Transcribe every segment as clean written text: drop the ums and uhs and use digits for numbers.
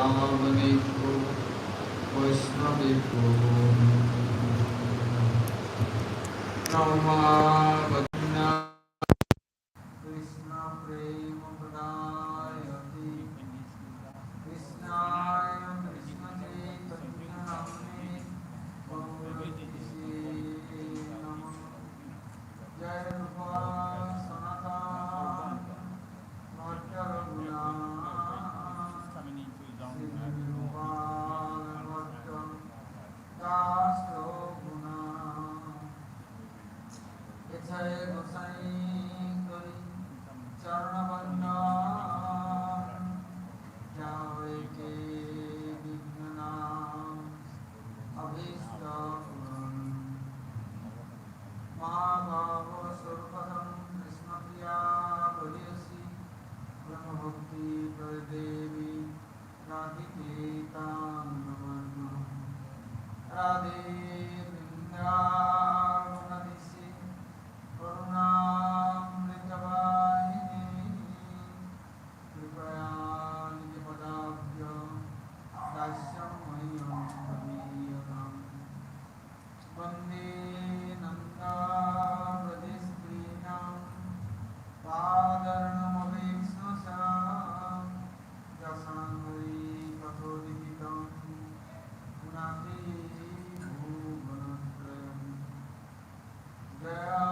Savaneko Vaishnaviko Namah Krishna Prema Pradayati Krishnaya Krishna Chaitanya Namne Gaurapise Namah Jai Rupa Sanatan Bhatta Raghunath Sri Gopal Bhatta Das Guna Ithai Gosai Kari Charnavandan Jai Ke Vignanam Abhishtapuram Madhava Surpadam Krishna Priya Bharyasi Brahma Bhakti Pradevi Radhike Tam Namanam Radhe Vrindavanadisi Karunamritavahini Kripaya Nijapadabhya Dasyam Mayam Padiyatam Vande Nanda Pradestinam Padarnamavekshasam Jasangari Kathodikitam Punati Bhuvantrayam Jaya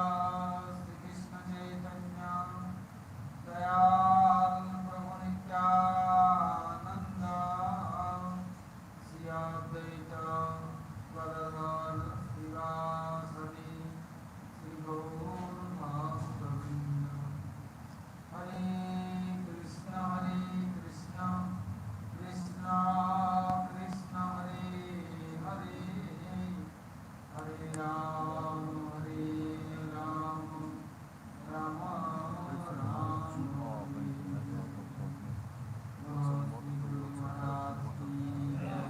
Sri Krishna Chaitanya Dayal Prabhu Nityananda Sri Advaita Gadadhar Srivasadi Sri Gaur Bhaktavinda Hare Krishna Krishna Krishna Hare Hare Hare Ram Rama Ram Guru Maharaj ki jai,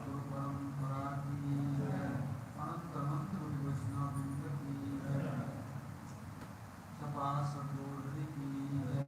Guru Parampara ki jai, Ananta Mantra Vaishnava Vrinda ki jai, Sabha Sadguru ki jai,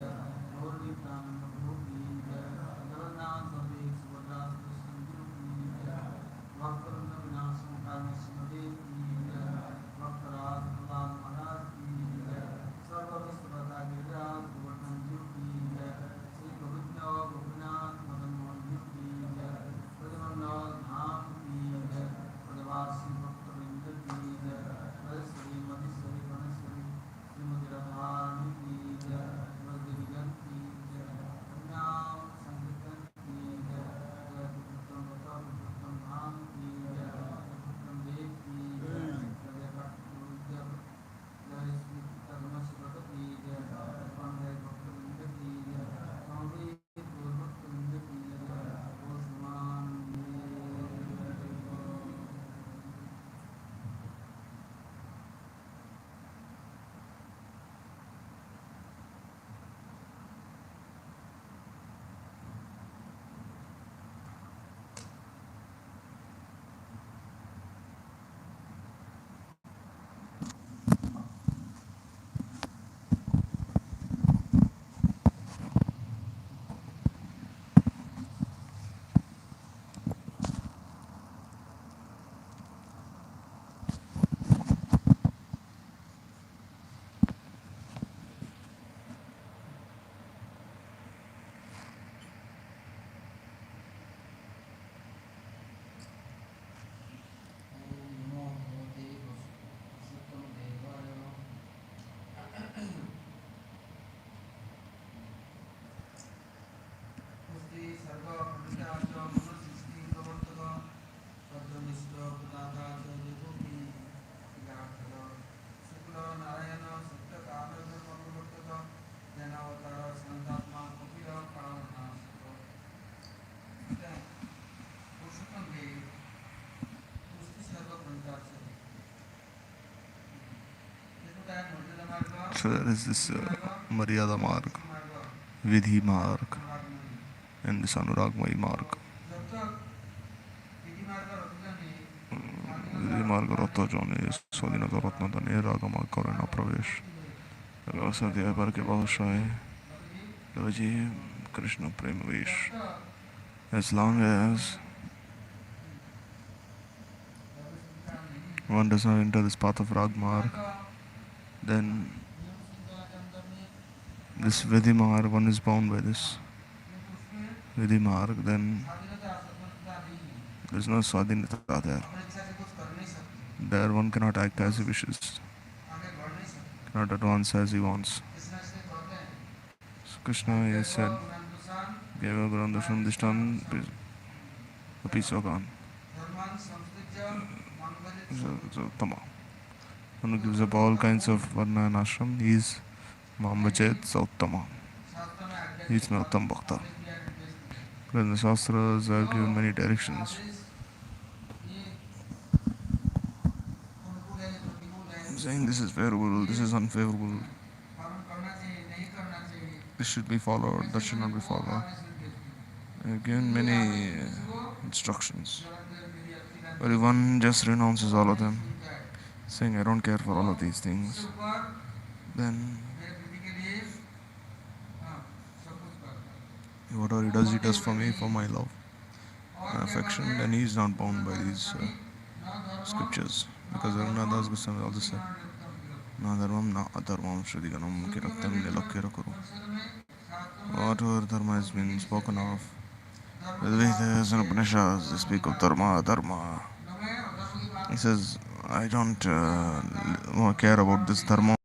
Gaur Nityananda Prabhu ki jai, Jagannath Dev Subhadra Sanguru ki jai, Bhaktivinoda Vinayaka Karnasya Dev ki jai, Bhaktaraj Prahlad Maharaj ki jai, Sarva Vishwavata Giriraj Govardhan Ji ki jai, Sri Govinda Gopinath Madan Mohan Ji ki jai, Prabhupada Dham ki jai, Pradavasi Bhaktivinoda ki jai, Radheswari Madheswari Vaneshwari Srimati Radharani ki jai, Vasudevi Gan ki jai, Punyam Sankirtan ki jai, Jai Purushottam Bhata Purushottam Dham ki jai, Purushottam Dev ki jai, Jai Bhakti Jai Sri Padmasubhata ki jai, Pandey Bhaktivinoda ki jai, Swami Gaur Bhaktivinoda ki jai, O Shriman So there is this Maryada Marg, Vidhi Marg, and this Anuragmai Marg. Vidhi Marg Rata Jane, Sodina Ratna Dane, Ragama Korana Pravesh. Rasa Deva Barke Bahashai, Lavaji Krishna Premavesh. As long as one does not enter this path of Rag Marg, then this Vidhi Marg, one is bound by this Vidhi Marg, then there is no Swadhinata there. There one cannot act as he wishes, cannot advance as he wants. So Krishna has said, Geva Gurandushan Dishtan Apisogan. So Tama. One who gives up all kinds of Varna and Ashram, he is Mamachet Sauttama. He is my Uttam Bhakta. But in the Shastras are given many directions. Saying this is favorable, this is unfavorable, this should be followed, that should not be followed. They have given many instructions. But if one just renounces all of them, saying I don't care for all of these things, then whatever he does for me, for my love and affection, then he is not bound by these scriptures. Because Raghunath Goswami also said, Na dharmam na adharmam shrudiganam kiraktam nilakira kuru. Whatever dharma has been spoken of, the Vedas and Upanishads, they speak of dharma, dharma. He says, I don't care about this dharma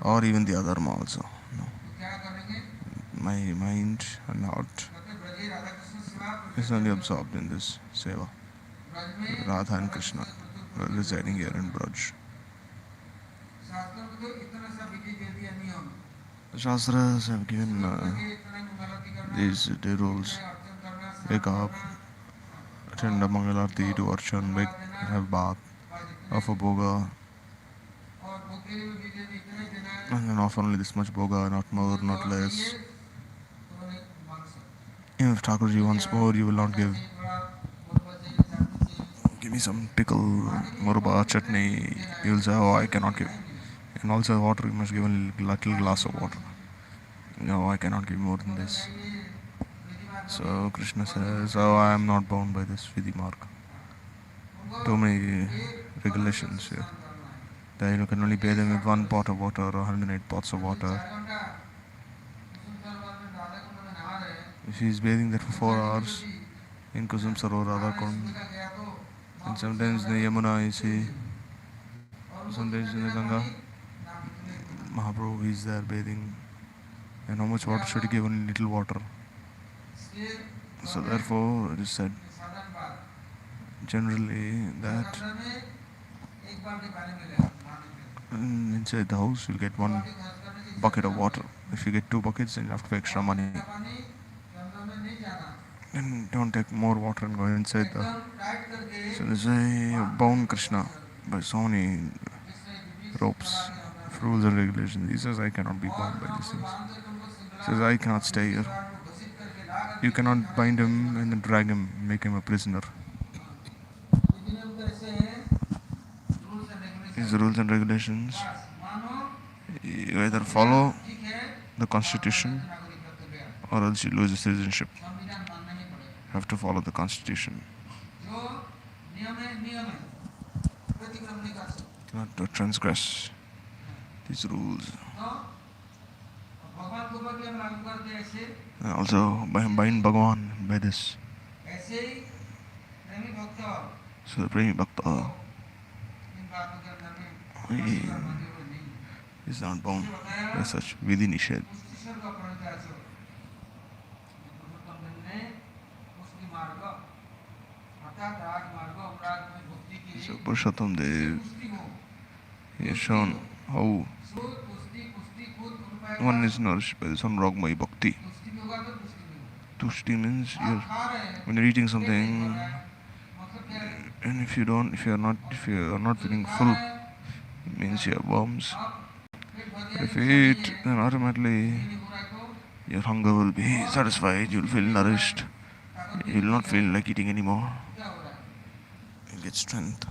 or even the adharma also. No. My mind and heart is only absorbed in this seva. Radha and Krishna residing here in Braj. The Shastras have given these rules. Wake up, attend a Mangalarti, do Archan, have bath, offer Bhoga, and then offer only this much Bhoga, not more, not less. Even if Thakurji wants more, you will not give. Give me some pickle, murba, chutney. You will say, oh, I cannot give. And also water, you must give a little glass of water. No, I cannot give more than this. So Krishna says, oh, I am not bound by this Vidhi Marg. Too many regulations here. That you can only bathe them with 1 pot of water or 108 pots of water. If he is bathing there for 4 hours in Kusum Saror Radha Kund, and sometimes in the Yamuna you see, sometimes in the Ganga, Mahaprabhu is there bathing. And how much water should he give? Only little water. So therefore it is said generally that inside the house you'll get 1 bucket of water. If you get 2 buckets, then you have to pay extra money. And don't take more water and go inside the... So they say bound Krishna by so many ropes, rules and regulations. He says I cannot be bound by these things. He says I cannot stay here. You cannot bind him and then drag him, make him a prisoner. These rules and regulations, you either follow the constitution or else you lose your citizenship. You have to follow the constitution. Not to transgress these rules. And also bind Bhagavan by this. So the Premi Bhakta, he is not bound by such Vidhi Nishad. So Purushottam Dev, he has shown how one is nourished by this Anuragmayi Bhakti. Tushti means when you're eating something, and if you are not feeling full, it means you have worms. But if you eat, then automatically your hunger will be satisfied, you'll feel nourished, you'll not feel like eating anymore. You'll get strength.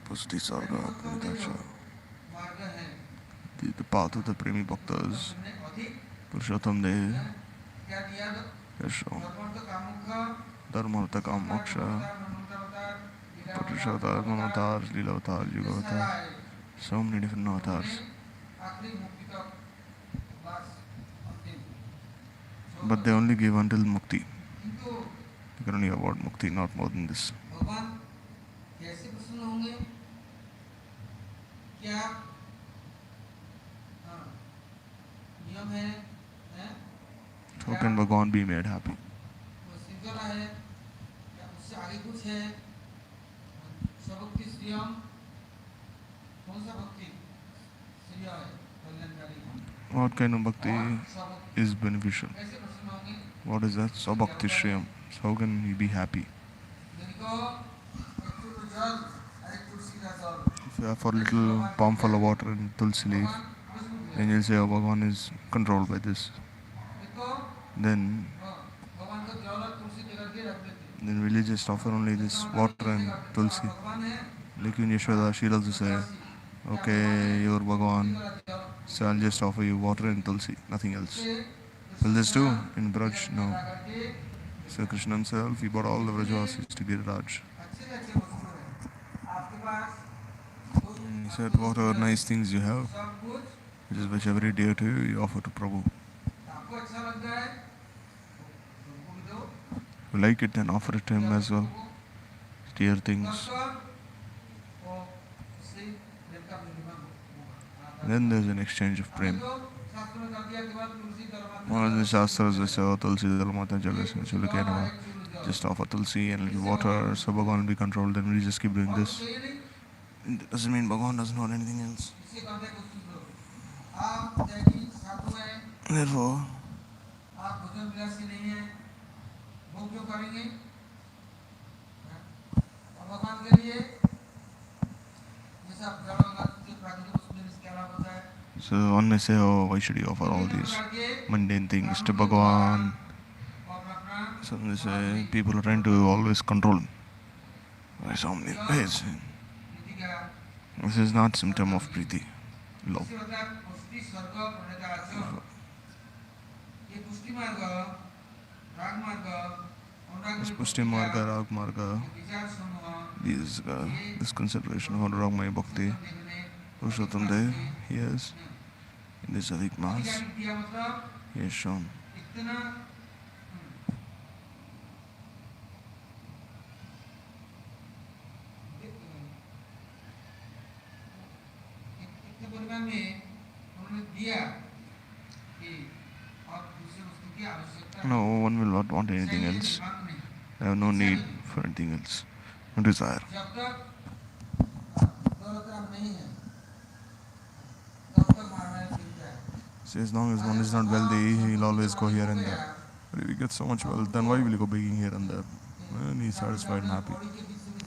Pusti Sarga Pranitacha. the path of the Premi Bhaktas, Purushottam Dev, Yasho, Dharmartha Kam Moksha, Purushottam Avatar, Lila Avatar, Yuga Avatar, so many different avatars. But they only give until Mukti. You can only award Mukti, not more than this. How can Bhagavan be made happy? What kind of bhakti is beneficial? What is that? Sabhakti Shriyam. So how can he be happy? If you have for a little palm full of water and tulsi leaf, then you'll say, oh, Bhagavan is controlled by this. Then we'll just offer only this water and tulsi. Like in Yashoda, she'll also say, okay, you're Bhagavan, so I'll just offer you water and tulsi, nothing else. Will this do in Braj? No. So Krishna himself, he brought all the Vrajavasis to Giriraj. He said, whatever nice things you have, which is very dear to you, you offer to Prabhu. If you like it, then offer it to him as well. Dear things. Then there's an exchange of prem. One of the Shastras they say, Tulsi Dalmata Jalas, just offer Tulsi and a little water, so Bhagavan will be controlled, then we just keep doing this. It doesn't mean Bhagavan doesn't want anything else. Therefore, so one may say, oh, why should you offer all these mundane things to Bhagavan? So they say, people are trying to always control by so many ways. This is not symptom of Priti, love. This Pushti Marga, Rag Marga, this consideration of Anuragmaya Bhakti, Purushottam Dev, he has, in this Adhik Maas, he has shown. No, one will not want anything else. They have no need for anything else, no desire. So as long as one is not wealthy, he'll always go here and there. But if he gets so much wealth, then why will he go begging here and there? And he's satisfied and happy.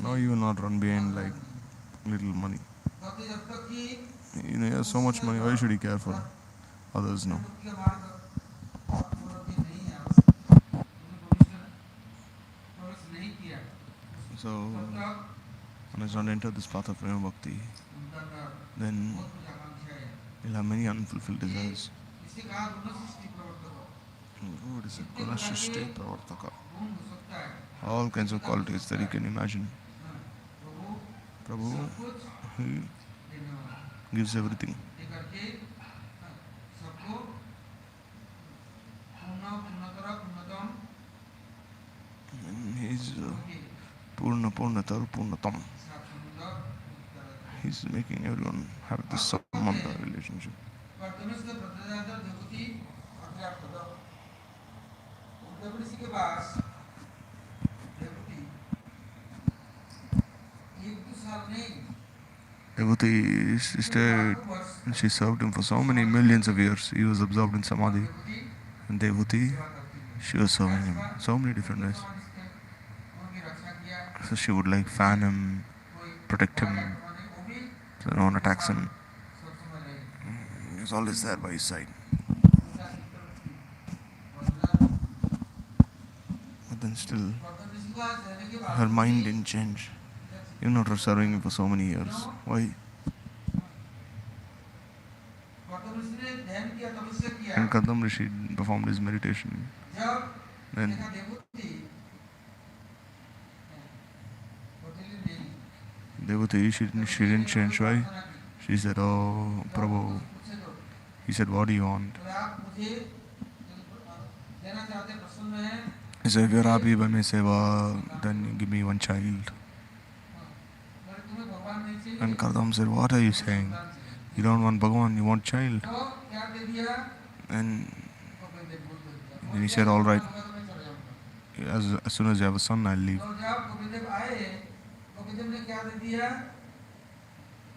Now you will not run behind like little money. You know, he has so much money, why should he care for others now? So, one has not entered this path of Prema Bhakti, then he'll have many unfulfilled desires. What is it? Gunashishti Pravartaka. All kinds of qualities that you can imagine. Prabhu, he gives everything. And he's Purna Purnatar Purnatam. He's making everyone have this Sambandha relationship. Devotee stayed and she served him for so many millions of years. He was absorbed in Samadhi. And Devotee, she was serving him so many different ways. So she would like fan him, protect him, so no one attacks him. He was always there by his side. But then still, her mind didn't change. Even after serving him for so many years. Why? Gautam ऋषि ने ध्यान किया, तपस्या किया, And Kadam Rishi performed his meditation. जब Then देखा Devahuti hotel नहीं, Devati, she didn't change. Why? प्रार्थना की, She said, "Oh, जब Prabhu." उससे पूछे तो He said, "What do you want?" बोले आप मुझे देना चाहते हैं, प्रसन्न है, He said, "If you're मुझे happy by my seva, संतान then दो। give me one child." बोले तुम्हें भगवान नहीं चाहिए, And Kadam said, "What are you तुम्हें saying? संतान चाहिए। You don't want Bhagavan, you want child." तो क्या दे दिया, And कपिल देव को दे दिया, then he और said, क्या "All संतान right, होगा तो मैं चला जाऊंगा। as soon as you have a son, I'll leave." तो जब कपिल देव आए, कपिल देव ने क्या दे दिया,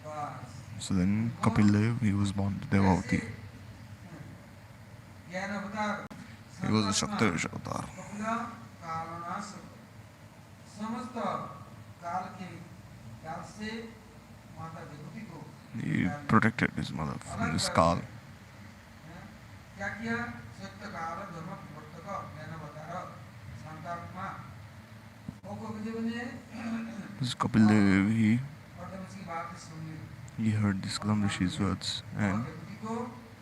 बस So then उनको Kapil Dev, he was born to कैसे Devavati. ज्ञान अवतार, He was a सर्वात्मा, Shakti avatar. कपिल कालनाश, समस्त काल के काल से माता देवती को He protected his mother from this Kal. क्या किया, सत्य काल धर्म प्रवर्तक ज्ञान अवतार शांतात्मा, वो कपिल देव ने This Kapil Dev, गौतम ऋषि की बात सुन ली, he heard this Kalam Rishi's words और and देवती को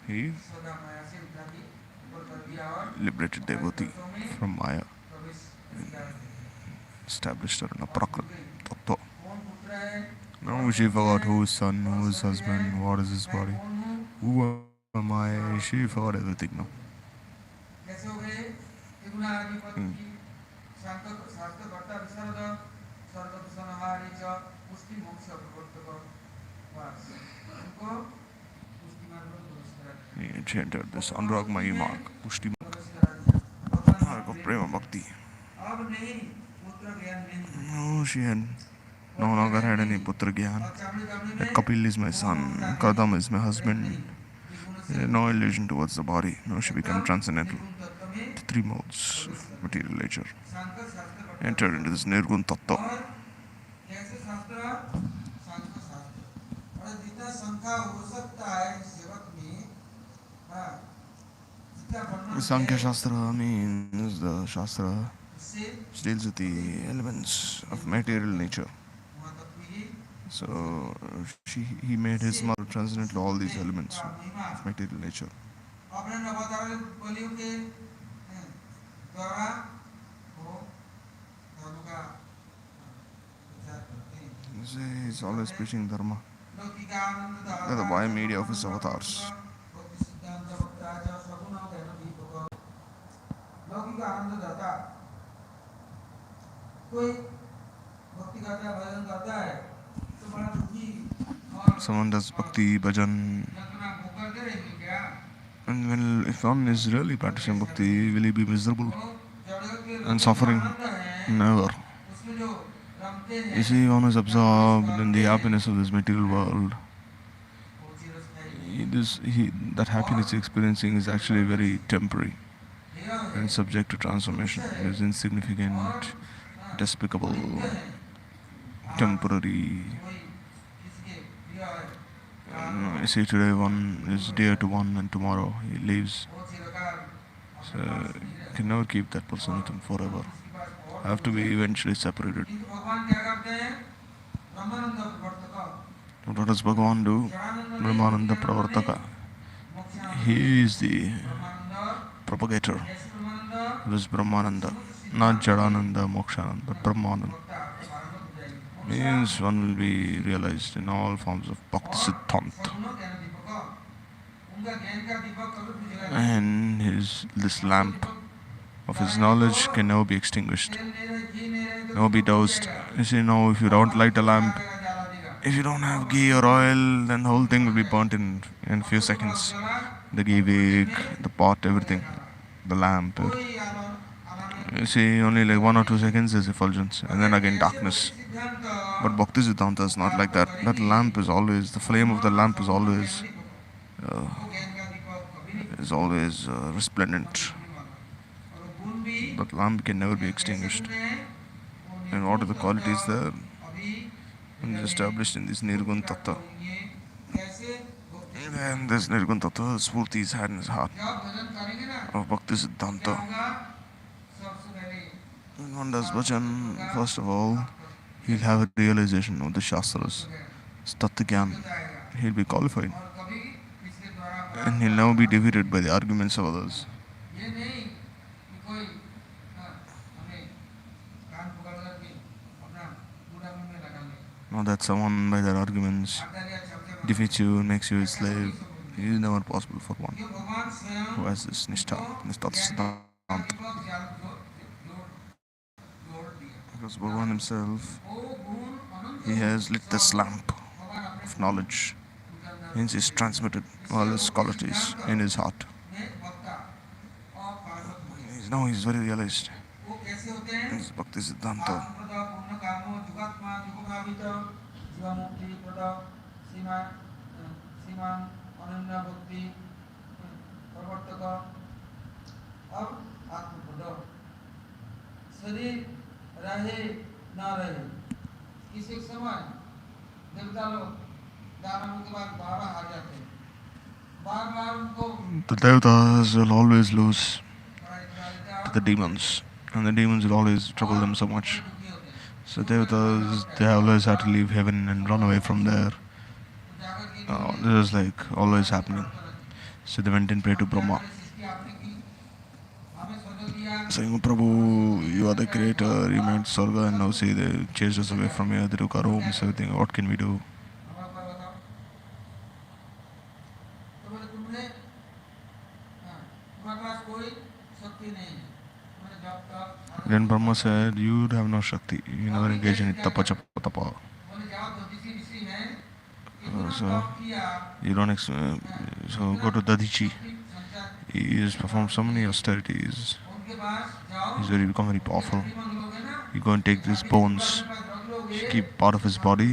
he सदा माया से उतारी, ऊपर कर दिया और liberated Devati from Maya, प्रवेश कर दिया। established her in a Prakrit Tattva. कौन पुत्र है, Now she forgot who is son, who is husband, what is his मैं body, कौन हूँ, who am I. She forgot everything now. कैसे हो गए, त्रिगुणाधिपति की शांत शास्त्र कर्ता विशारद सर्वदूषणहारी च पुष्टि मोक्ष प्रवर्तक, बस उनको पुष्टि मार्ग में प्रवेश करा दिया। She entered this Anurag Mayi Marg, Pushti प्रवेश करा दिया, भगवान Marg of Prem, Prema Bhakti. अब नहीं पुत्र ज्ञान नहीं, No, she had no longer had any Putra Gyan. और चामड़ी चामड़ी That में Kapil is my son, Kadam is my husband. त्रिगुण She से had no illusion towards the body. Now she became transcendental. निर्गुण तत्व में The three modes of material nature शांत शास्त्र कर्ता entered into this Nirgun Tattva. और कैसे शास्त्र, शांत शास्त्र, और जितना संख्या हो सकता है सेवक में, हाँ, जितना वर्णन Sankhya है, Shastra means the Shastra उससे which deals with the elements of material nature. वहाँ तक भी So he made his mother transcendental all these elements का महिमा of material nature. अपने अवतार बलियों के द्वारा वो धर्म का प्रचार करते हैं। You see, he's always preaching Dharma. लौकिक आनंद दाता, They're the by media of his avatars. भक्ति सिद्धांत वक्ता च सगुण ज्ञान दीपक, लौकिक आनंद दाता, कोई भक्ति गाता है, भजन गाता है तो बड़ा दुखी और Someone does bhakti, bhajan, यातना भोग करते रहेंगे क्या, and when if one is really practicing bhakti, will he be miserable वो जगत के and लौकिक suffering? आनंद है, Never. उसमें जो रमते हैं You see, one is absorbed in the happiness of this material world. वो चिरस्थायी That happiness he's experiencing is actually very temporary देह है, and subject to transformation. It is insignificant, despicable, temporary. कोई किसके प्रिय है, You see, today one is dear to one and tomorrow he leaves. वो चिरकाल So you can never keep that person with him forever. उसके पास और Have to be eventually separated. किंतु भगवान क्या करते हैं, ब्रह्मानंद प्रवर्तक, What does Bhagavan do? जड़ानंद Brahmananda Pravartaka. मोक्षानंद, He is the Brahmanand, propagator. जैसे ब्रह्मानंद This Brahmananda. Not Jadananda, Mokshananda, but Brahmananda. भक्ता पारंगत हो जाएगी। Means one will be realized in all forms of Bhakti Siddhanta. सगुण ज्ञान दीपक, उनका ज्ञान का दीपक कभी बुझेगा नहीं, And this lamp of his knowledge can never be extinguished, तेल नहीं रहे, घी नहीं रहे तो never be doused. You see, now if you don't light a lamp, जला देगा, if you don't have ghee or oil, then the whole thing will be burnt in a few seconds. The ghee wick, the pot, everything, the lamp. कोई आनंद You see, only like 1 or 2 seconds is effulgence, and then again darkness. सिद्धांत, But Bhakti Siddhanta is not like that. That lamp is always, the flame of the lamp is always, वो ज्ञान का दीपक कभी नहीं resplendent. और गुण भी That lamp can never be extinguished. And what are the qualities there? अभी And established in this Nirgun Tattva. कैसे भक्ति, And this Nirgun Tattva, Spurti is had in his heart जब भजन करेंगे ना of Bhakti क्या Siddhanta. होगा, सबसे पहले When one does bhajan, first of all, he'll have a realization of the Shastras, Tattva Gyan. आएगा, He'll be qualified. और कभी किसके द्वारा and he'll never be defeated by the arguments of others. ये नहीं कि कोई हमें कान पकड़ करके अपना पूरा मुंह में लगा ले Not that someone by their arguments आचार्य सबसे बड़ा defeats you and makes you his ऐसा कोई slave. संभव It नहीं is never possible for one क्यों भगवान स्वयं who has this nishtha, उनको nishtha ज्ञान siddhant. दीपक ज्ञान जोड़ दिया Because Bhagavan himself, वो गुण अनंत he has lit this सब lamp भगवान अपने of गुण knowledge. उनके अंदर Hence he's transmitted all his qualities in his heart. में वक्ता और पार्वत हो गए Now he's very realized. वो कैसे होते हैं His Bhakti Siddhanta. आत्मप्रद पूर्ण कामो जुगात्मा जुगभावित जीवमुक्ति प्रद सीमा सीमान अनन्य भक्ति प्रवर्तक अब आत्मप्रद शरीर रहे न रहे किसी एक समय देवता लोग दानवों के बाद बार बार हार जाते हैं बार बार उनको The devatas will always lose पराजित to the demons, and the demons will always trouble them so much. दुखी होते हैं So devatas, they always have to leave heaven and run away from there. जागर की This is like always happening. So they went and prayed to Brahma, सृष्टि आपने की हमें स्वर्ग दिया saying, "Oh, Prabhu, you are the creator, you made Sarga, and now see they chased us away from here, they took our homes, everything. What can we do?" हमारे पर बताओ तो बोले तुमने तुम्हारे पास कोई शक्ति नहीं है तुमने जब तक Then Brahma said, "You have no Shakti, you never engage in tapa chapa tapa. बोले जाओ ज्योतिषी ऋषि हैं इतना So तप किया you don't so go to Dadichi. संचार He has performed so many austerities. उनके पास जाओ He's become very powerful. श्रीमंत लोग हैं ना You go and take these bones, पास रख लोगे you keep part of his body,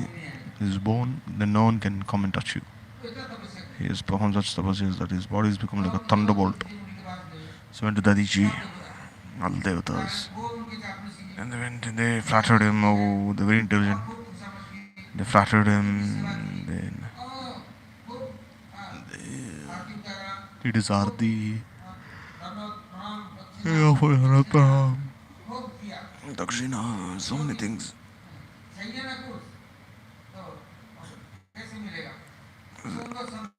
his bone, then no one can come and touch you. तो इतना तपस्या He has performed such tapasya that his body has become like a thunderbolt. उनके पास गए So went to Dadichi, all the devatas, वो उनके चापलूसी की and they went and they flattered him. Oh, they're very intelligent. खूब समझ की They flattered him. Then खूब आरती उतारा he did his arti. प्रणाम He offered Haratha, खूब किया Dakshina, so many things. सही है ना कुछ तो कैसे मिलेगा तो उनको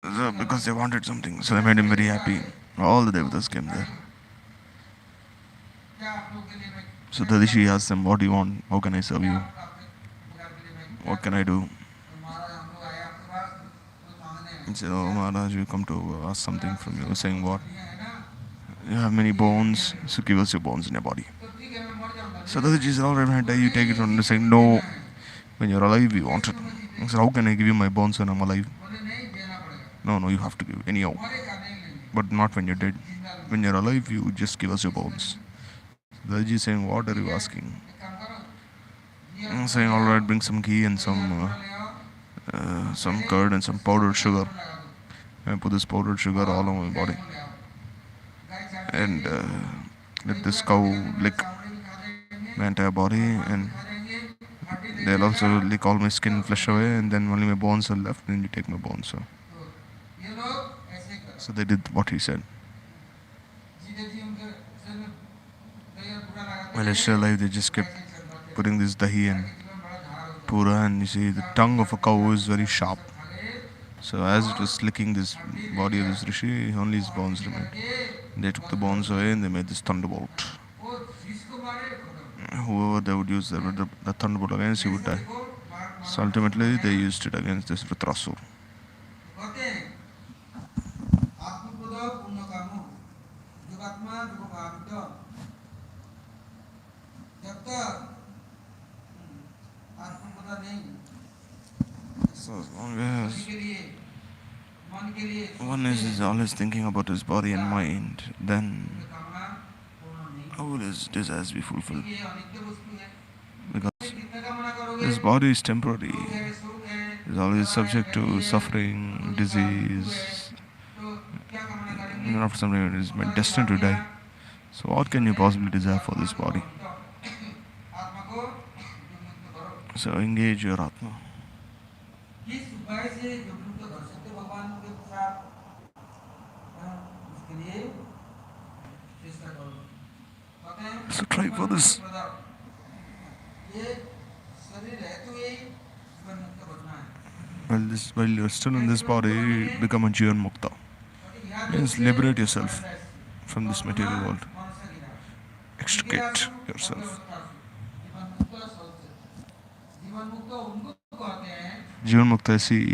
So, because they wanted something, so they made him very happy. All the devatas came there. क्या आप लोग के लिए मैं So Dadishi asked them, "What do you want? How can I serve you? आपके पुकार के लिए मैं What can I do?" तो महाराज हम लोग आए आपके पास कुछ मांगने He said, "Oh Maharaj, we come to ask something from you." Saying, "What? हैं है ना You have many bones, so give us your bones in your body." तो ठीक है मैं मर जाऊंगा So Dadishi said, "All right, when I die, you take it from me." Saying, "No, when you're alive, you want it." He said, "How can I give you my bones when I'm alive?" बोले नहीं देना पड़ेगा "No, no, you have to give anyhow, मरेगा नहीं लेंगे but not when you're dead. When you're alive, you just give us your bones." Dadishi is saying, "What are you asking?" एक काम करो I'm saying, "All right, bring some ghee and some curd and some powdered sugar." I put this powdered sugar all over my body, and let this cow lick my entire body, and they'll also lick all my skin and flesh away, and then only my bones are left, and you take my bones. So, ये लोग ऐसे कर so they did what he said. जीते जी उनके सिर में दही और पूरा लगाते While they're still alive, they just kept putting this dahi and जीवन बड़ा झाड़ा होता pura, and you see the tongue of a cow is very sharp. है खा गए So as it was licking this body of this rishi, only his bones remained. They took the bones away and they made this thunderbolt. वो जिसको मारे खत्म Whoever they would use the thunderbolt against, he would die. देखो मार So ultimately, they used it against this Vritrasur. कहते हैं आत्मप्रद पूर्ण कामो जुगात्मा जुगभावित जब तक आत्मप्रद नहीं So as long as के लिए मन के लिए one is always thinking about his body and mind, then कामना पूर्ण नहीं how will his desires be fulfilled? ये अनित्य वस्तु है Because कितने कामना करोगे his body is temporary. है सुख है He is always subject to suffering, disease. तो क्या कामना करेंगे And after some time, it is destined to die. So what can you possibly desire for this body? आत्मा को युक्त करो So engage your Atma. किस उपाय से युक्त कर सकते भगवान के साथ उसके लिए चेष्टा करो कहते हैं So try for this. ये शरीर है तो ये जीवन मुक्त बनना है while you're still in this body, become a Jivan Mukta. Means liberate yourself from this material world. Extricate yourself. जीवन मुक्त सोचते जीवन मुक्त उनको कहते हैं Jivan Mukta ऐसी कि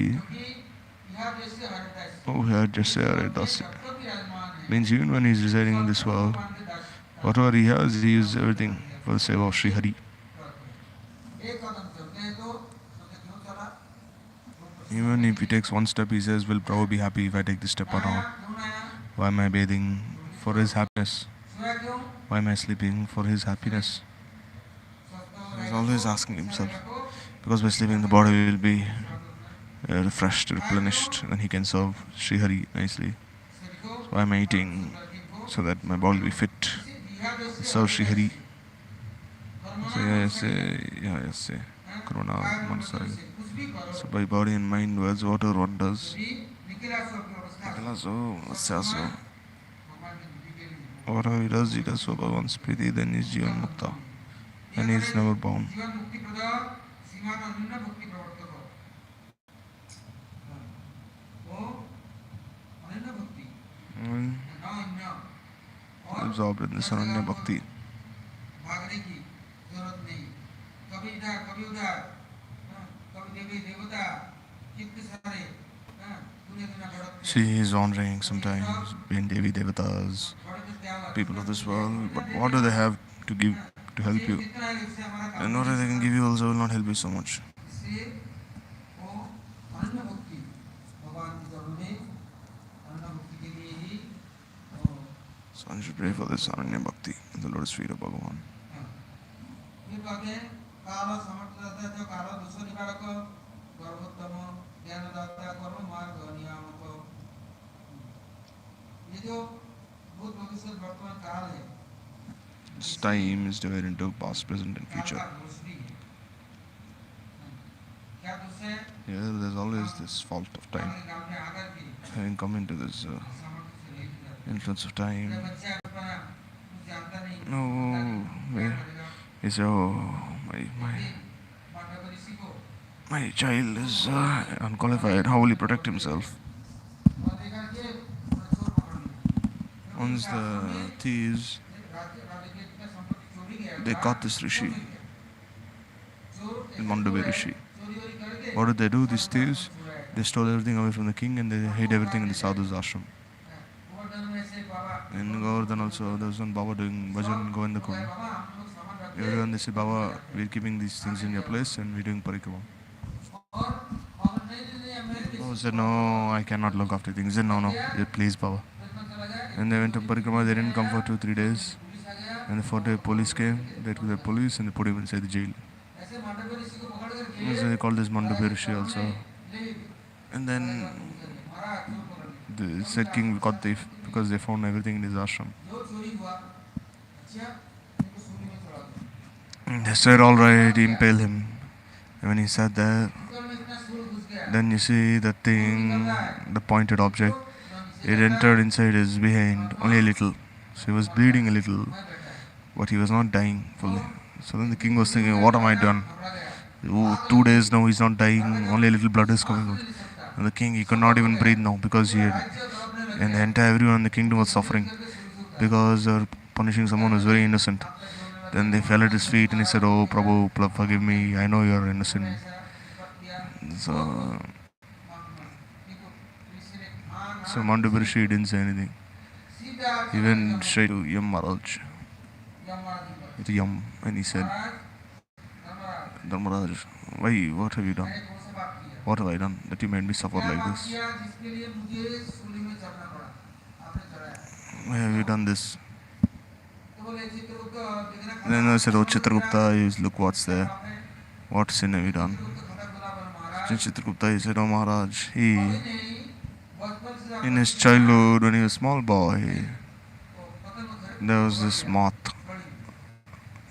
यह जैसे Haridas who had just Dasi. जब तक विराजमान है Means even when he's residing in this world, भगवान के दास whatever he has, he uses everything for the seva of Sri Hari. करते हैं एक कदम चलते हैं तो सोचते क्यों चला Even if he takes one step, he says, will Prabhu be happy if I take this step or not? क्यों आया Why am I bathing? For his happiness. सोया क्यों Why am I sleeping? For his happiness. सोचता He's always asking himself. Because by sleeping, the body will be refreshed, replenished, and he can serve Sri Hari nicely. So why am I eating? So that my body will be fit. Serve Sri Hari. So yes, Karuna, Manasari. So by body and mind, words, whatever one does. Whatever he does for Bhagavan's Priti, then he's Jivan Mukta. And he's never bound. जीवन मुक्ति प्रदान सीमा अन्य भक्ति प्रवर्तक वो अन्य भक्ति ना अन्य Absorbed in this Ananya Bhakti. भागने की जरूरत नहीं कभी इधर कभी उधर कभी देवी देवता कितने सारे दुनिया दुनिया भड़कते See, he's wandering sometimes being Devi Devatas, people of this world, but what do they have to give to help you? जितना है उससे हमारा And whatever they can give you also will not help you so much. इसलिए वो अन्य भक्ति भगवान की चरणों में अन्य भक्ति के लिए ही So one should pray for this Ananya Bhakti in the Lotus feet of Bhagavan. ये कहते हैं काल समर्थदाता जो काल दोष निवारक गर्भोत्तम ज्ञानदाता कर्म मार्ग नियामक ये जो भूत भविष्य वर्तमान काल है This time is divided into past, present, and future. क्या दोष भी है क्या दोष है Here, there's always this fault of time. हमारे गांव में आकर के Having come into this सामर्थ्य से ले जाते influence of हैं time, बच्चा अपना कुछ जानता नहीं no, क्या करेगा he says, oh, माता ऋषि को my child is unqualified. How will he protect himself? और देखा कि चोर पकड़ लिया Once the thieves, राज्य के संपत्ति चोरी गया they caught this rishi, चोर Mandabe rishi. चोरी वोरी करके What did they do, these thieves? They stole everything away from the king and they hid everything in the sadhu's ashram. Govardhan में से बाबा In Govardhan also, there was one Baba doing bhajan, Govinda Kund. बाबा हम लोग सामान रखते Everyone they say, Baba, we're keeping these things in your place and we're doing parikrama. और नहीं हमें Baba said, no, I cannot look after things. He said, no, please Baba. चला गया And they went to parikrama, they didn't come for 2-3 days. Police आ गया And the 4th day police came, they took the police and they put him inside the jail. ऐसे माता ऋषि को पकड़ कर So they called this Mandabe rishi also. ले And then हमारा चोर पकड़ लिया the said king got thief because they found everything in his ashram. जो चोरी हुआ अच्छा इनको सूली में चढ़ा दो And they said, all right, impale him. And when he sat there, घर में इतना सूल घुस गया then you see the thing, the pointed object, it entered inside his behind only a little. So he was bleeding a little, but he was not dying fully. So then the king was thinking, what am I done? Oh, 2 days now he's not dying, only a little blood is coming out. And the king, he could not even breathe now because he had, and the entire everyone in the kingdom was suffering because they were punishing someone who was very innocent. Then they fell at his feet and he said, oh Prabhu, forgive me, I know you are innocent. So Mandabe rishi didn't say anything. He went straight to Yam Maharaj, to Yam, and he said, Dharmaraj, why, what have you done? What have I done that you made me suffer like this? जिसके लिए मुझे सूली में चढ़ना पड़ा आपने चढ़ाया Why have you done this? तो बोले चित्रगुप्त देखना And then I said, oh Chitragupta, look what's there. What sin have you done? खतर बोला पर महाराज Then Chitragupta, he said, oh Maharaj, he, नहीं बचपन से in his childhood, when he was a small boy, पतन में घर there was this moth, बड़ी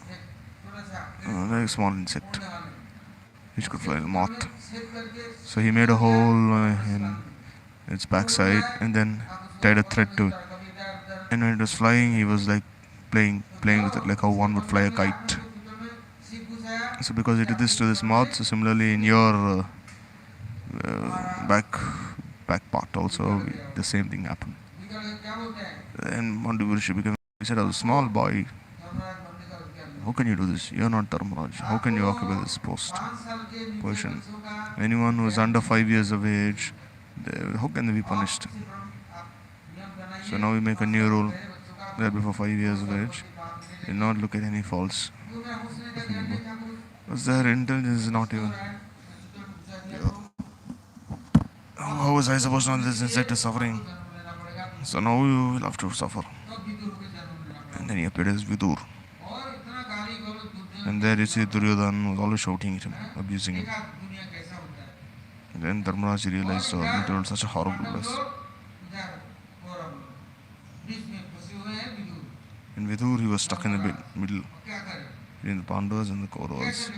एक छोटा सा a very small insect, वाले which could fly, a moth. छेद करके So he made a hole in its backside and then tied a thread to it. कभी इधर उधर And when it was flying, he was like playing with it, like how one would fly a kite. सीख घुसाया So because he did this to this moth, so similarly in your back part also the same thing happened. And one devotee became. He said, "A small boy, how can you do this? You are not Dharmaraj. How can you occupy this position? Anyone who is under 5 years of age, how can they be punished?" So now we make a new rule that before 5 years of age, you not look at any faults. Because their intelligence is not even. How was I supposed to know this insect is suffering? So now you will have to suffer. And then he appeared as Vidur. And there you see Duryodhan was always shouting at him, abusing him. And then Dharmaraj realized, oh, he told such a horrible verse. In Vidur, he was stuck in the middle between the Pandavas and the Kauravas.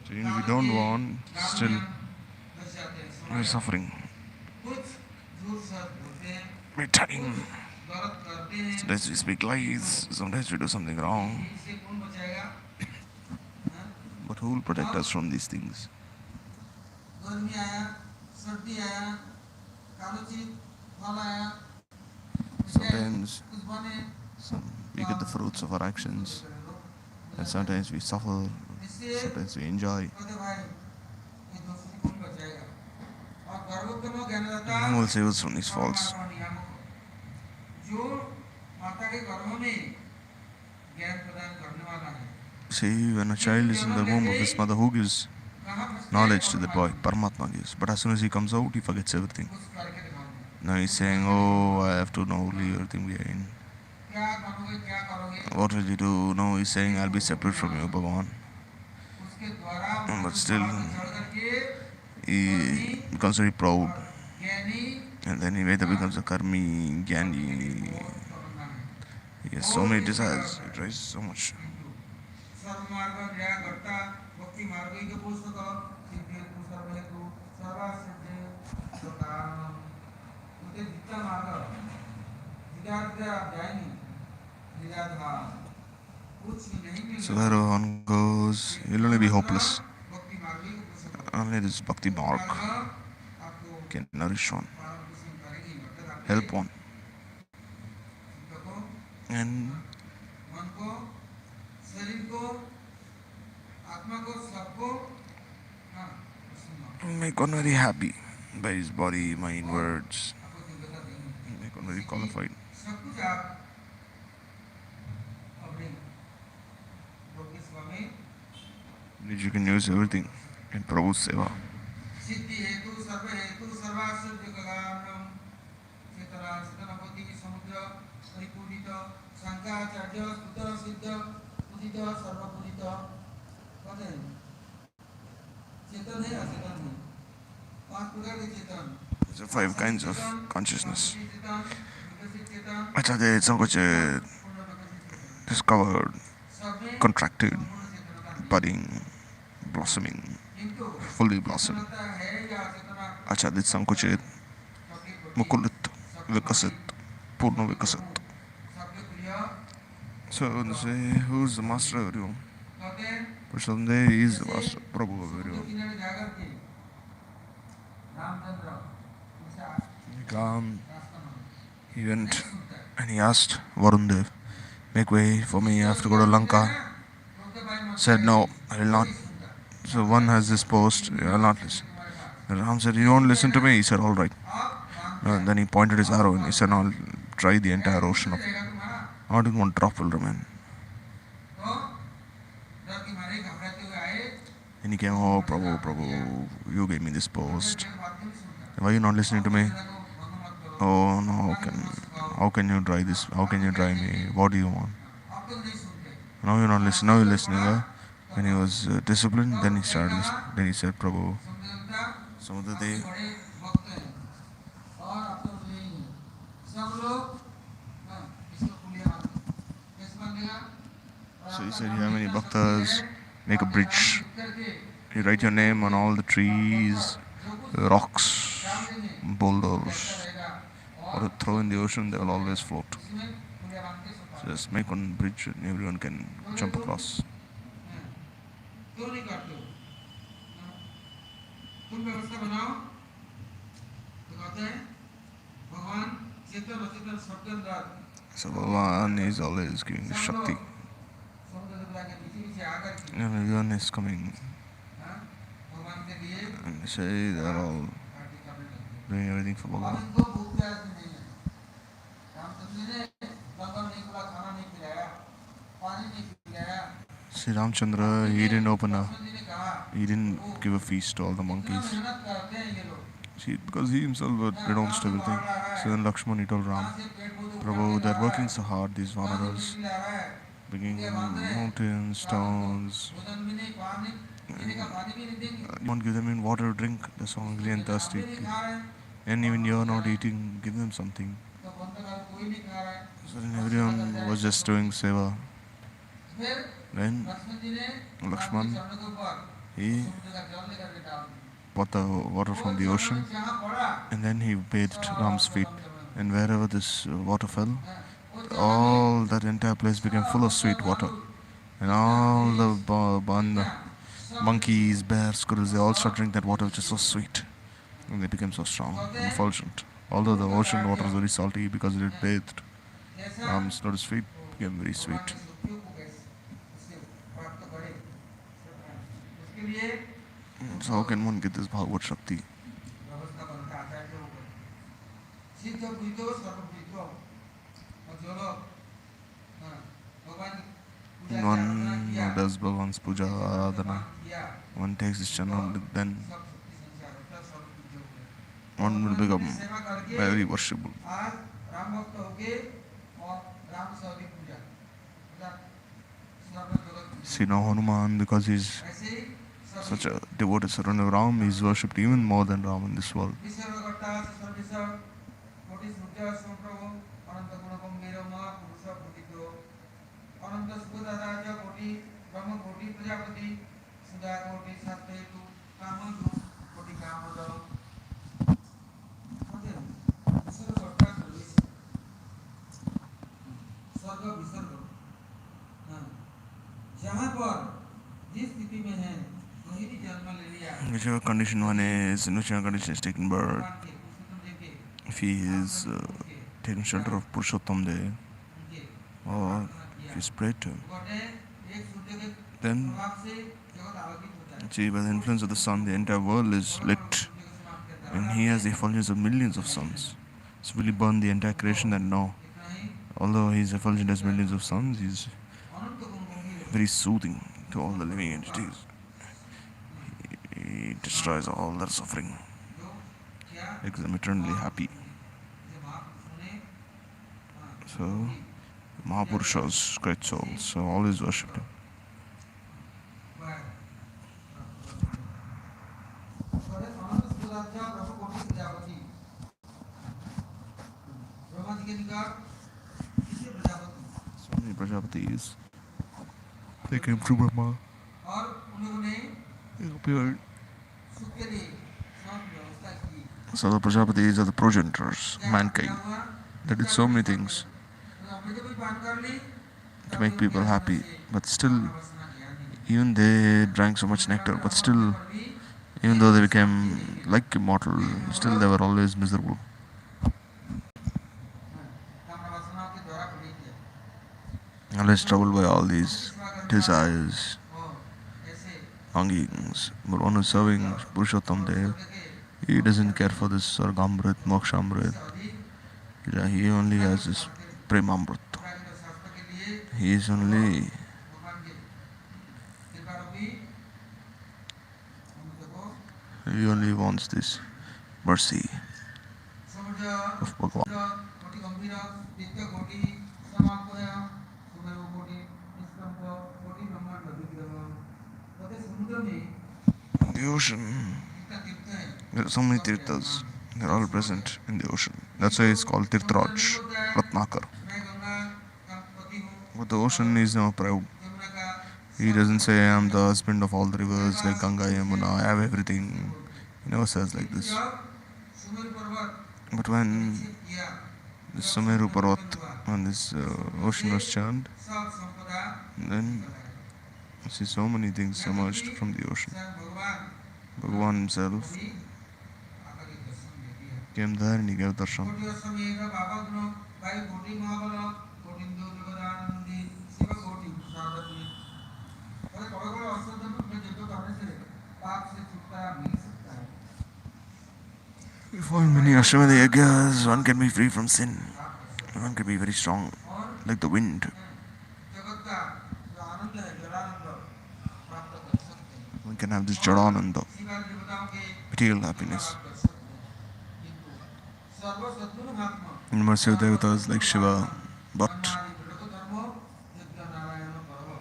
So we don't want, still we're suffering. We're trying. Sometimes we speak lies, sometimes we do something wrong. But who will protect us from these things? Sometimes we get the fruits of our actions, and sometimes we suffer, sometimes we enjoy. Who will save us from these faults? See, when a child is in the womb of his mother, who gives knowledge to the boy? Paramatma gives. But as soon as he comes out, he forgets everything. Now he's saying, oh, I have to know everything behind. What will you do? No, he's saying, I'll be separate from you, Bhagavan. But still, he becomes very proud. And then he later becomes a karmi, jnani. He has so many desires, he tries so much. So wherever one goes, he'll only be hopeless. Only this Bhakti mark can nourish one, help one. And make one very happy by his body, mind, words. Make one very qualified. You can use everything in Prabhu's seva. There are 5 kinds of consciousness. Acharya Sankocha discovered, contracted, budding, blossoming, fully blossoming. Acharya Sankocha Mukulit Vikasit Purna Vikasit. So when they say, who's the master of everyone? Purushottam, he is the master, Prabhu of everyone. He went and he asked Varun, make way for me, I have to go to Lanka. Said, no, I will not. So one has this post, I will not listen. And Ram said, you won't listen to me? He said, all right. And then he pointed his arrow and he said, no, I'll try the entire ocean of it. Not even one drop will remain. And he came, oh, Prabhu, you gave me this post. Why are you not listening to me? Oh, no, how can you try this? How can you try me? What do you want? Now you're not listening. Now you're listening. When he was disciplined, then he started listening. Then he said, Prabhu, some of the day. So he said, you have many bhaktas, make a bridge. You write your name on all the trees, rocks, boulders, or throw in the ocean, they will always float. So just make one bridge and everyone can jump across. क्यों नहीं करते हो? तुम व्यवस्था बनाओ तो कहते हैं भगवान चेतन अचेतन सबके अंदर So Bhagavan is always giving the Shakti. And everyone is coming. And they say they are all doing everything for Bhagavan. Sri Ramchandra, he didn't give a feast to all the monkeys. See, because he himself renounced everything. So then Lakshman, he told Ram, Prabhu, they're working so hard, these Vanaras, bringing mountains, stones. You won't give them in water to drink, they're so hungry and thirsty. And even you're not eating, give them something. So then everyone was just doing seva. Then Lakshman, he bought the water from the ocean and then he bathed Ram's feet. And wherever this water fell, all that entire place became full of sweet water. And all the monkeys, bears, squirrels, they all started drinking that water which is so sweet. And they became so strong and effulgent. Although the ocean water is very salty because it bathed Ram's lotus feet became very sweet. So how can one get this Bhagavad Shakti? One who does Bhagavan's puja, aradhana, one takes his channel, then one will become very worshipful. See now Hanuman, because he's such a devoted servant of Ram, he's worshipped even more than Ram in this world. Whichever condition one is, in whichever condition is taken birth, if he is taken shelter of Purushottam there, or if he is prayed to, then, see, by the influence of the sun, the entire world is lit, and he has the effulgence of millions of suns. So will he burn the entire creation? Then no. Although he is effulgent as millions of suns, he is very soothing to all the living entities. He destroys all their suffering, makes them eternally happy. So, Mahapurushas, great souls, so always worshipped him. So many Prajapatis, they came to Brahma. They appeared. So the Prajapatis are the progenitors, mankind. They did so many things to make people happy, but still, even they drank so much nectar, but still, even though they became like immortal, still they were always miserable. Always troubled by all these desires, longings. But one who's serving Purushottam Dev, he doesn't care for this Sargamrit, Mokshamrit. He only has this Premamrit. He is only he only wants this mercy of Bhagavan. The ocean, there are so many tirthas, they're all present in the ocean. That's why it's called Tirthraj, Ratnakar. But the ocean is now proud. He doesn't say, I am the husband of all the rivers like Ganga, Yamuna, I have everything. He never says like this. But when this Sumeru Parvat and this ocean was churned. सब संपदा And then निकल आएगा। you see so many things emerged from the ocean. स्वयं भगवान Bhagavan himself कभी आकर के दर्शन दे दिया। came there and he gave darshan. कोटि असमेत बाबग्नो वायु कोटि महाबल कोटिंदो जगदानंदी शिव कोटि प्रसादति। अरे कभी असदन में जब करने से पाप से छुटकारा मिल सकता है। For many Ashwamedha yajnas, one can be free from sin. One can be very strong, like the wind. जगत का जो आनंद है जलानंद प्राप्त कर सकते हैं। One can have this jadananda, Shiva देवताओं के material happiness. कर सकते हैं। किंतु सर्व सद्गुण महात्मा In mercy of devatas like Shiva, but अन्नादि प्रगत धर्मो यज्ञ नारायण परम।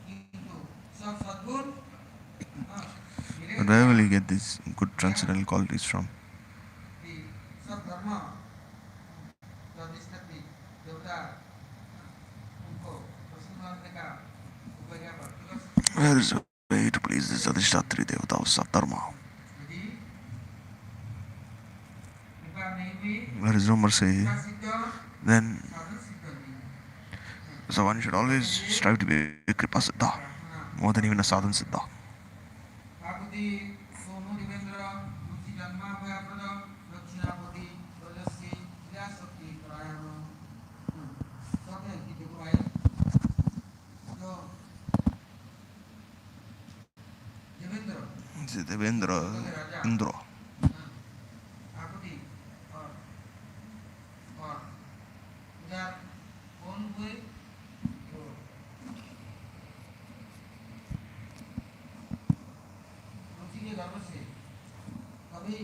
किंतु सब सद्गुण where will you get these good transcendental qualities from? सब धर्म अधिष्ठात्री देवता उनको प्रसन्न करने का उपाय भक्ति Where is a way to please this Adhishtatri Devata of Sattharma? यदि कृपा नहीं हुई There is no mercy. सिद्ध Then, साधन सिद्ध नहीं। so one should always strive to be a Kripa Siddha, more than even a Sadhan Siddha. Akuti Sonu Divendra मुक्ति जन्मा भय प्रद दक्षिणापति रजस्वी क्रियाशक्ति परायण। कहते हैं कि देखो भाई जो देवेंद्र Devendra, Indra. आकुति और उधर कौन हुए जो रुचि के गर्भ से कभी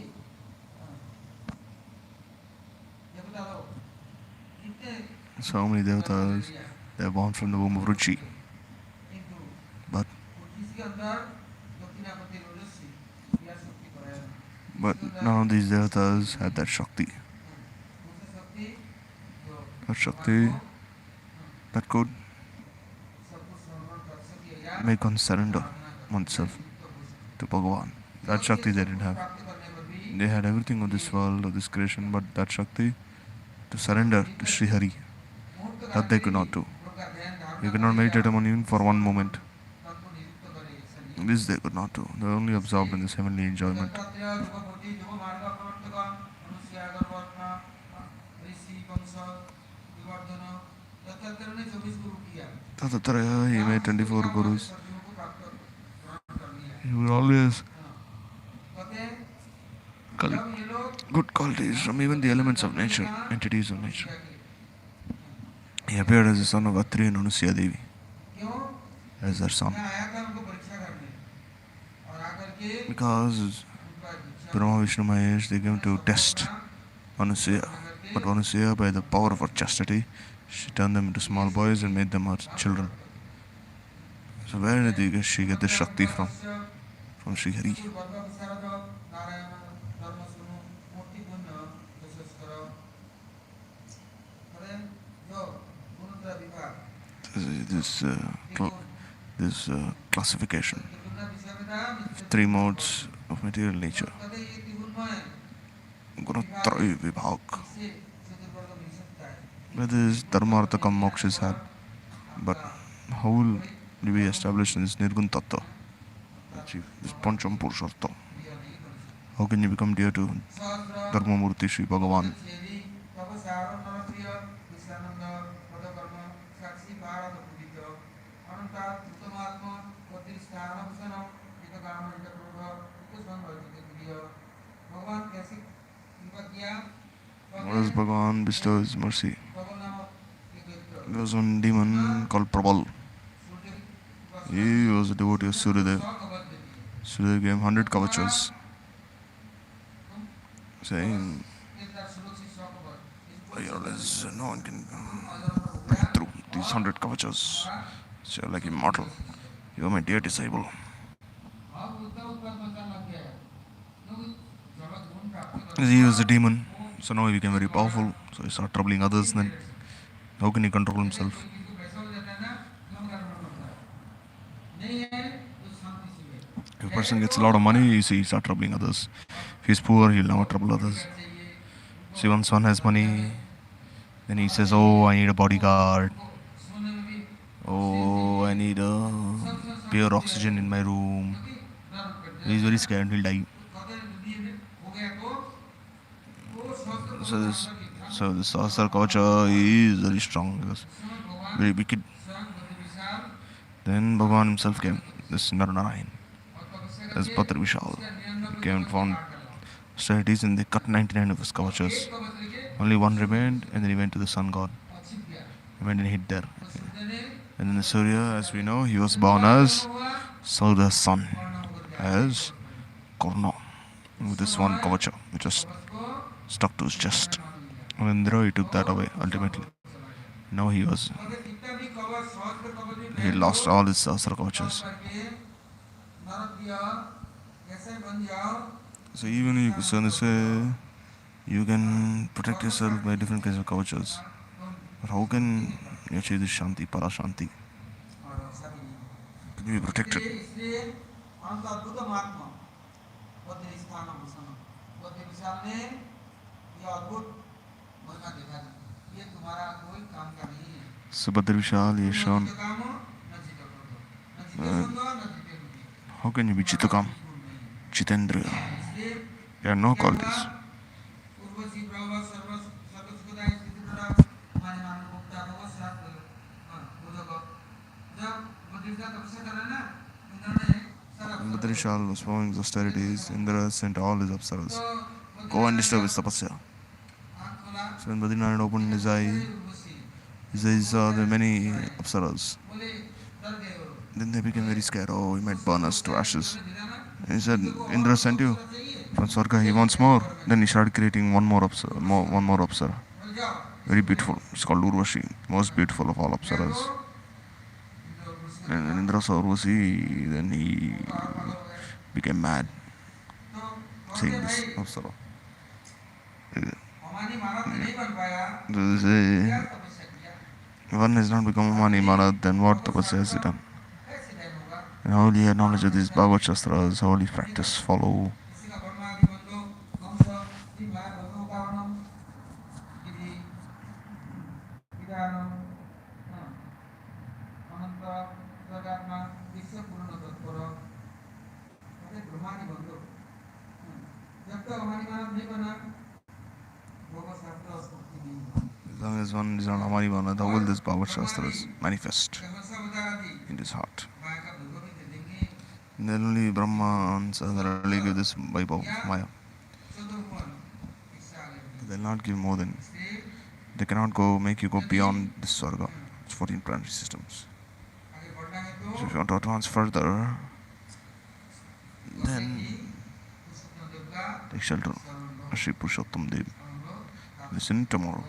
देवता लोग कितने So many devatas, they are born from the womb of Ruchi. किंतु But इसके अंदर दक्षिणापति रजस्वी क्रियाशक्ति परायण। but none of these devatas have that Shakti. उसे शक्ति जो That Shakti that could सब कुछ समर्पण कर सके या make one surrender oneself to Bhagavan. That Shakti they didn't have. प्राप्त करने पर भी They had everything of this world, of this creation, but that Shakti to surrender to Sri Hari, मुहूर्त that they could not do. का ध्यान धारणा You could not meditate on even for one moment. तत्व नियुक्त करे इसलिए This they could not do. They were only absorbed in this heavenly enjoyment. Dattatreya युगपति युग मार्ग प्रवर्तक अनुसया गर्भरत्न ऋषि कंस विवर्धन दत्तात्रेय ने 24 गुरु किया। Tatatraya, he made 24 gurus. सद्गुरु को प्राप्त ग्रहण कर लिया। He would always कहते हैं collect जब ये लोग good qualities from even the elements of nature, entities of nature. He appeared as the son of Atri and Anusya Devi, क्यों as their son. मैं आया था उनको परीक्षा करने और आकर के Because उनका दीक्षा Brahma, Vishnu, Mahesh, they came to test Anusya. But Anusya, by the power of her chastity, she turned them into small boys and made them her children. So where did she get this Shakti from? From Sri Hari. वर्ग विशारद नारायण धर्म सुनो मूर्ति पुण्य यशस्कर। अरे जो गुणत्रय विभाग This classification त्रिगुण विशारदा of 3 modes of material nature. कहते ये त्रिगुणमय Gunatrayi Vibhag. से चतुर्वर्ग मिल सकता है। Where this Dharmartha Kam Moksha is had. But how will you be established in this Nirgun Tattva? Achieve this Pancham Purushottam. How can you become dear to सहस्र Dharma Murti Sri Bhagavan? Chhedi तब सारण नरप्रिय विश्वानंद पदकर्म साक्षी भारत पूजित अनंत उत्तमात्मा प्रतिष्ठान भूषण एक काम एक क्रोध एक संवर्जित प्रिय। भगवान कैसी कृपा किया। What does Bhagavan bestow his mercy? भगवान नामक एक मित्र There was one demon called Prabal. Surya He was a devotee of Suryadev. खबर देती है Suryadev gave 100 kavachas, saying, इतना सुरक्षित खबर "Yours, no one can break through these 100 kavachas. So you're like immortal. You are my dear disciple." अब उत्तर उत्पन्न मचने लग गया है क्योंकि जगत गुण प्राप्त कर He was a demon, so now he became very powerful. So he started troubling others. Then how can he control himself? किसी पैसा हो जाता है ना कम करना पड़ता है नहीं है तो शांति से रहे। If a person gets a lot of money, you see, he starts troubling others. If he's poor, he'll never trouble others. चाहिए See, once one has money, Then he says, oh, I need a bodyguard. Oh, I need pure oxygen in my room. He's very scared, he'll die. So this, so this Sahasra Kavacha is very strong, because very wicked. Then Bhagavan himself came, this Naranarayan, as Patr Vishal, came and found strategies, and they cut 99 of his kavachas. Only one remained, and then he went to the sun god. He went and hid there. And then the Surya, as we know, he was born as Sauda's son, as Karna, with this one kavacha, which was stuck to his chest. And Indra, he took that away ultimately. Now he lost all his Sahasra kavachas. So even this way, you can protect yourself by different kinds of kavachas. But how can you achieve this Shanti, Parashanti? Can you be protected? So Badr Vishal is shown. How can you be Chitakam? Chitendriya. There are no qualities. Badr Vishal was performing his austerities. Indra sent all his apsaras. Go and disturb his tapasya. So when Badrinath opened his eyes saw the many apsaras. Then they became very scared. Oh, he might burn us to ashes. And he said, Indra sent you from Swarga, he wants more. Then he started creating one more apsara. Very beautiful. It's called Urvashi, most beautiful of all apsaras. And when Indra saw Urvashi, then he became mad, seeing this apsara. One has not become a Mani Maharaj, then what tapasya has he done? And how will he knowledge of these Bhagavad Shastras, how will he practice, follow? As long as one is not Amari Maharaj, how will this Bhagavad Shastras manifest in his heart? And then only Brahma and Sadharali give this vibe of Maya. They will not give more than. They cannot make you go beyond this Swarga. It's 14 planetary systems. So if you want to advance further, then take shelter of Sri Purushottam Dev. Listen tomorrow.